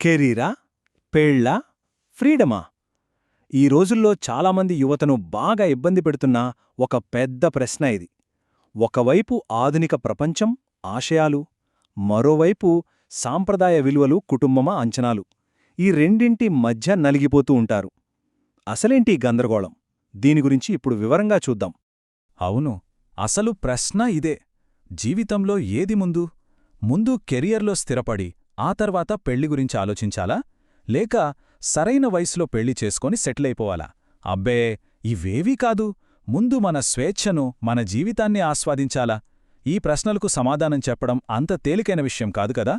కెరీరా, పెళ్ళా, ఫ్రీడమా? ఈ రోజుల్లో చాలామంది యువతను బాగా ఇబ్బంది పెడుతున్న ఒక పెద్ద ప్రశ్న ఇది. ఒకవైపు ఆధునిక ప్రపంచం, ఆశయాలు, మరోవైపు సాంప్రదాయ విలువలు, కుటుంబమ అంచనాలు. ఈ రెండింటి మధ్య నలిగిపోతూ ఉంటారు. అసలేంటి ఈ గందరగోళం? దీని గురించి ఇప్పుడు వివరంగా చూద్దాం. అవును, అసలు ప్రశ్న ఇదే. జీవితంలో ఏది ముందు? ముందు కెరియర్లో స్థిరపడి ఆ తర్వాత పెళ్లి గురించి ఆలోచించాలా? లేక సరైన వయసులో పెళ్లి చేసుకొని సెటిలైపోవాలా? అబ్బే, ఇవేవీ కాదు. ముందు మన స్వేచ్ఛను, మన జీవితాన్ని ఆస్వాదించాలా? ఈ ప్రశ్నలకు సమాధానం చెప్పడం అంత తేలికైన విషయం కాదు కదా.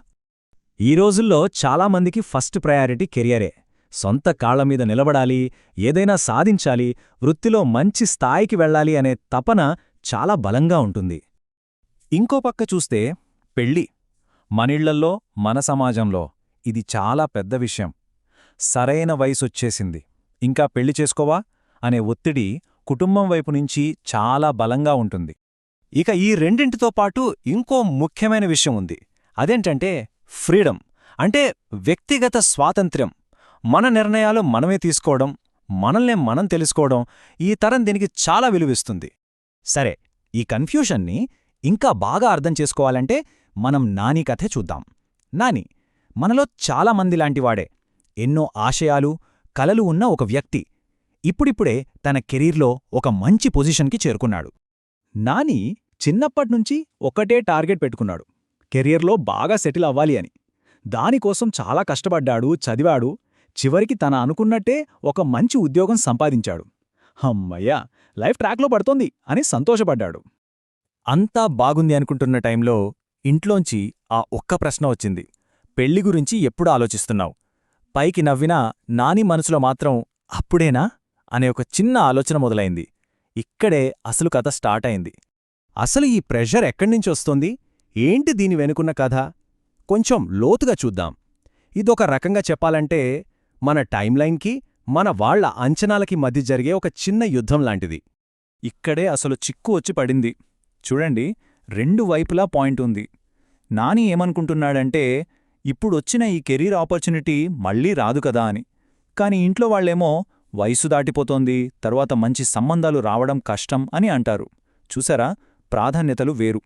ఈ రోజుల్లో చాలామందికి ఫస్ట్ ప్రయారిటీ కెరియరే. సొంత కాళ్లమీద నిలబడాలి, ఏదైనా సాధించాలి, వృత్తిలో మంచి స్థాయికి వెళ్ళాలి అనే తపన చాలా బలంగా ఉంటుంది. ఇంకో పక్క చూస్తే పెళ్ళి. మనిళ్లల్లో, మన సమాజంలో ఇది చాలా పెద్ద విషయం. సరైన వయసొచ్చేసింది, ఇంకా పెళ్లి చేసుకోవా అనే ఒత్తిడి కుటుంబం వైపు నుంచి చాలా బలంగా ఉంటుంది. ఇక ఈ రెండింటితో పాటు ఇంకో ముఖ్యమైన విషయం ఉంది. అదేంటంటే ఫ్రీడమ్, అంటే వ్యక్తిగత స్వాతంత్ర్యం. మన నిర్ణయాలు మనమే తీసుకోవడం, మనల్నే మనం తెలుసుకోవడం. ఈ తరం దీనికి చాలా విలువిస్తుంది. సరే, ఈ కన్ఫ్యూషన్ని ఇంకా బాగా అర్థం చేసుకోవాలంటే మనం నాని కథే చూద్దాం. నాని మనలో చాలామందిలాంటివాడే. ఎన్నో ఆశయాలు, కలలు ఉన్న ఒక వ్యక్తి. ఇప్పుడిప్పుడే తన కెరీర్లో ఒక మంచి పొజిషన్కి చేరుకున్నాడు. నాని చిన్నప్పట్నుంచి ఒకటే టార్గెట్ పెట్టుకున్నాడు, కెరియర్లో బాగా సెటిల్ అవ్వాలి అని. దానికోసం చాలా కష్టపడ్డాడు, చదివాడు. చివరికి తన అనుకున్నట్టే ఒక మంచి ఉద్యోగం సంపాదించాడు. హమ్మయ్యా, లైఫ్ ట్రాక్లో పడుతోంది అని సంతోషపడ్డాడు. అంతా బాగుంది అనుకుంటున్న టైంలో ఇంట్లోంచి ఆ ఒక్క ప్రశ్న వచ్చింది. పెళ్లి గురించి ఎప్పుడు ఆలోచిస్తున్నావు? పైకి నవ్వినా నాని మనసులో మాత్రం అప్పుడేనా అనే ఒక చిన్న ఆలోచన మొదలైంది. ఇక్కడే అసలు కథ స్టార్ట్ అయింది. అసలు ఈ ప్రెషర్ ఎక్కడ్నించొస్తోంది? ఏంటి దీని వెనుకున్న కథ? కొంచెం లోతుగా చూద్దాం. ఇదొక రకంగా చెప్పాలంటే మన టైంలైన్కి, మన వాళ్ల అంచనాలకి మధ్య జరిగే ఒక చిన్న యుద్ధం లాంటిది. ఇక్కడే అసలు చిక్కు వచ్చి పడింది. చూడండి, రెండు వైపులా పాయింట్ ఉంది. నాని ఏమనుకుంటున్నాడంటే ఇప్పుడొచ్చిన ఈ కెరీర్ ఆపర్చునిటీ మళ్లీ రాదు కదా అని. కాని ఇంట్లో వాళ్లేమో వయసు దాటిపోతోంది, తరువాత మంచి సంబంధాలు రావడం కష్టం అని అంటారు. చూసారా, ప్రాధాన్యతలు వేరు.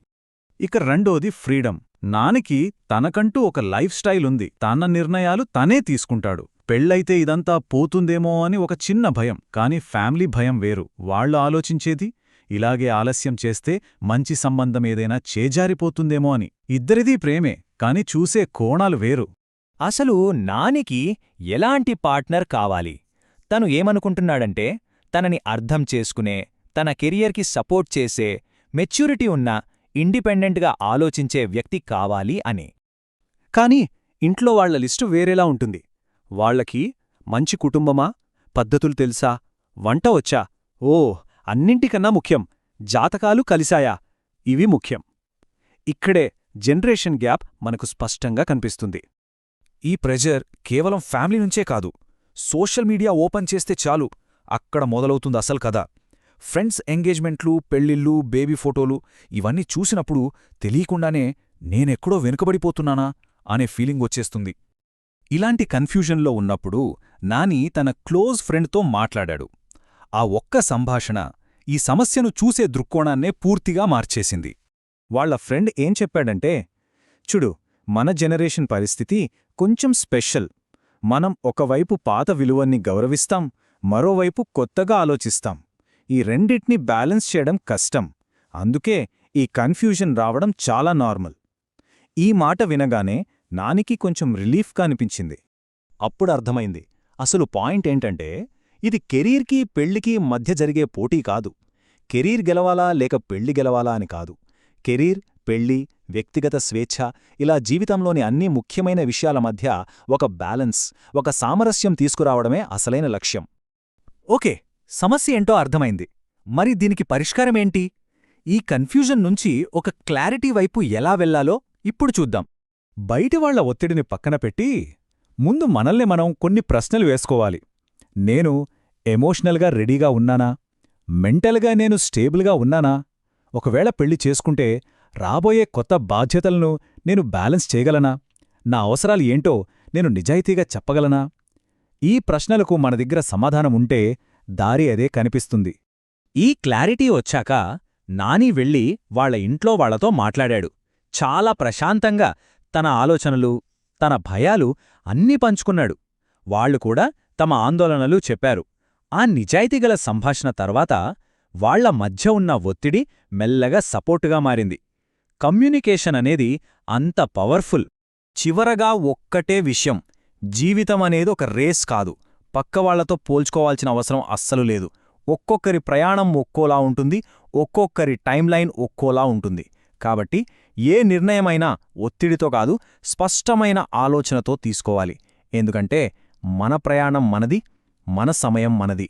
ఇక రెండోది ఫ్రీడమ్. నానికి తనకంటూ ఒక లైఫ్ స్టైల్ ఉంది. తన నిర్ణయాలు తనే తీసుకుంటాడు. పెళ్ళైతే ఇదంతా పోతుందేమో అని ఒక చిన్న భయం. కాని ఫ్యామిలీ భయం వేరు. వాళ్లు ఆలోచించేది ఇలాగే ఆలస్యం చేస్తే మంచి సంబంధం ఏదైనా చేజారిపోతుందేమో అని. ఇద్దరిదీ ప్రేమే, కాని చూసే కోణాలు వేరు. అసలు నానికి ఎలాంటి పార్ట్నర్ కావాలి? తను ఏమనుకుంటున్నాడంటే తనని అర్థం చేసుకునే, తన కెరియర్కి సపోర్ట్ చేసే, మెచ్యూరిటీ ఉన్న, ఇండిపెండెంట్గా ఆలోచించే వ్యక్తి కావాలి అని. కాని ఇంట్లో వాళ్ల లిస్టు వేరేలా ఉంటుంది. వాళ్లకి మంచి కుటుంబమా, పద్ధతులు తెలుసా, వంట వచ్చా, అన్నింటికన్నా ముఖ్యం జాతకాలు కలిశాయా, ఇవి ముఖ్యం. ఇక్కడే జనరేషన్ గ్యాప్ మనకు స్పష్టంగా కనిపిస్తుంది. ఈ ప్రెజర్ కేవలం ఫ్యామిలీ నుంచే కాదు, సోషల్ మీడియా ఓపెన్ చేస్తే చాలు అక్కడ మొదలవుతుంది అసలు కథ. ఫ్రెండ్స్ ఎంగేజ్మెంట్లు, పెళ్ళిళ్ళు, బేబీ ఫోటోలు ఇవన్నీ చూసినప్పుడు తెలియకుండానే నేనెక్కడో వెనుకబడిపోతున్నానా అనే ఫీలింగ్ వచ్చేస్తుంది. ఇలాంటి కన్ఫ్యూజన్లో ఉన్నప్పుడు నాని తన క్లోజ్ ఫ్రెండ్తో మాట్లాడాడు. ఆ ఒక్క సంభాషణ ఈ సమస్యను చూసే దృక్కోణాన్నే పూర్తిగా మార్చేసింది. వాళ్ల ఫ్రెండ్ ఏం చెప్పాడంటే, చూడు, మన జనరేషన్ పరిస్థితి కొంచెం స్పెషల్. మనం ఒకవైపు పాత విలువల్ని గౌరవిస్తాం, మరోవైపు కొత్తగా ఆలోచిస్తాం. ఈ రెండిటిని బ్యాలెన్స్ చేయడం కష్టం. అందుకే ఈ కన్ఫ్యూజన్ రావడం చాలా నార్మల్. ఈ మాట వినగానే నానికి కొంచెం రిలీఫ్గా అనిపించింది. అప్పుడు అర్థమైంది, అసలు పాయింట్ ఏంటంటే ఇది కెరీర్కి, పెళ్లికి మధ్య జరిగే పోటీ కాదు. కెరీర్ గెలవాలా లేక పెళ్లి గెలవాలా అని కాదు. కెరీర్, పెళ్లి, వ్యక్తిగత స్వేచ్ఛ, ఇలా జీవితంలోని అన్ని ముఖ్యమైన విషయాల మధ్య ఒక బ్యాలెన్స్, ఒక సామరస్యం తీసుకురావడమే అసలైన లక్ష్యం. ఓకే, సమస్య ఏంటో అర్థమైంది. మరి దీనికి పరిష్కారమేంటి? ఈ కన్ఫ్యూజన్ నుంచి ఒక క్లారిటీ వైపు ఎలా వెళ్లాలో ఇప్పుడు చూద్దాం. బయటివాళ్ల ఒత్తిడిని పక్కన పెట్టి ముందు మనల్ని మనం కొన్ని ప్రశ్నలు వేసుకోవాలి. నేను ఎమోషనల్గా రెడీగా ఉన్నానా? మెంటల్గా నేను స్టేబుల్గా ఉన్నానా? ఒకవేళ పెళ్లి చేసుకుంటే రాబోయే కొత్త బాధ్యతలను నేను బ్యాలెన్స్ చేయగలనా? నా అవసరాలు ఏంటో నేను నిజాయితీగా చెప్పగలనా? ఈ ప్రశ్నలకు మన దగ్గర సమాధానముంటే దారి అదే కనిపిస్తుంది. ఈ క్లారిటీ వచ్చాక నాని వెళ్ళి వాళ్ళ ఇంట్లో వాళ్లతో మాట్లాడాడు. చాలా ప్రశాంతంగా తన ఆలోచనలు, తన భయాలు అన్నీ పంచుకున్నాడు. వాళ్లు కూడా తమ ఆందోళనలు చెప్పారు. ఆ నిజాయితీగల సంభాషణ తర్వాత వాళ్ల మధ్య ఉన్న ఒత్తిడి మెల్లగా సపోర్టుగా మారింది. కమ్యూనికేషన్ అనేది అంత పవర్ఫుల్. చివరగా ఒక్కటే విషయం, జీవితమనేది ఒక రేస్ కాదు. పక్కవాళ్లతో పోల్చుకోవాల్సిన అవసరం అస్సలు లేదు. ఒక్కొక్కరి ప్రయాణం ఒక్కోలా ఉంటుంది, ఒక్కొక్కరి టైంలైన్ ఒక్కోలా ఉంటుంది. కాబట్టి ఏ నిర్ణయమైనా ఒత్తిడితో కాదు, స్పష్టమైన ఆలోచనతో తీసుకోవాలి. ఎందుకంటే మన ప్రయాణం మనది, మన సమయం మనది.